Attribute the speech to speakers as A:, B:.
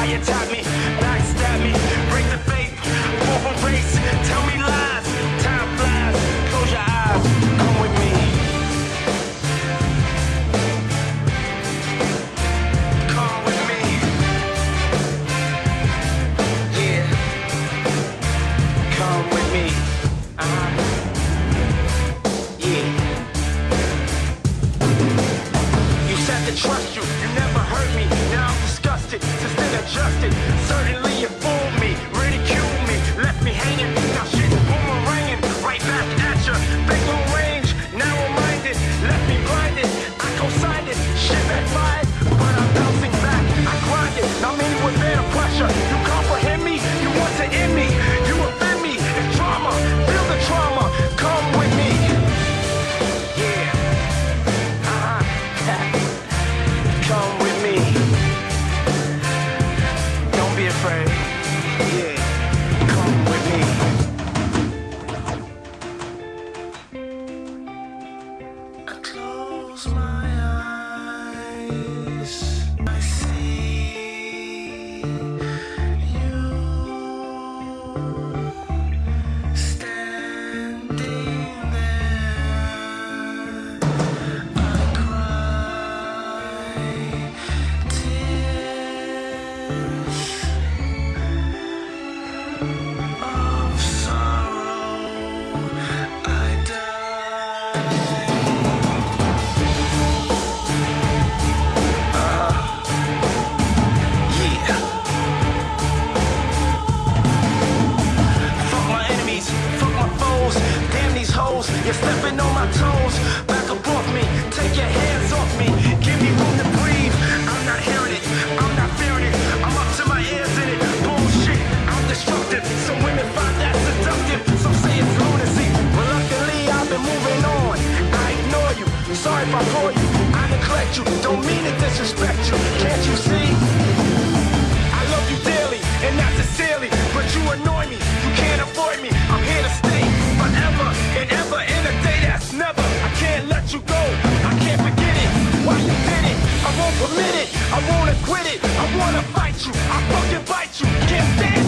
A: wiretap me, backstab me, break the faith, fall from grace, tell me lies, time flies, close your eyes, come with me. Come with me. Yeah. Come with me. Yeah. You said to trust you, you never hurt me. Now I'm disgusted, just adjusted. Certainly you fooled me, ridiculed me, left me hanging. Now shit boomeranging, right back at ya. Big long range, narrow-minded, left me blinded. I co-signed it, shit backfired, but I'm bouncing back. I grind it, now many would bear the pressure. You comprehend me, you want to end me, you offend me. It's drama, feel the trauma. Come with me. Yeah. Come with me. Don't be afraid. Yeah. Come with me. I close my eyes. I see you standing there. I cry tears of sorrow. I die. Yeah. Fuck my enemies, fuck my foes. Damn these hoes, you're stepping on my toes. Back up off me, take your hands off me. Give me room to breathe. I'm not hearing it, I'm not fearing it. I'm up to my ears in it. Bullshit, I'm destructive. Some women find that seductive. Some say it's lunacy. Reluctantly, I've been moving on. I ignore you, sorry if I bore you. I neglect you, don't mean to disrespect you. Can't you see? I love you dearly, and not sincerely, but you annoy me, you can't avoid me. I'm here to stay forever and ever in a day that's never. I can't let you go, I can't forget it. Why you did it? I won't permit it, I won't acquit it. I wanna fight you, I fucking bite you. Can't stand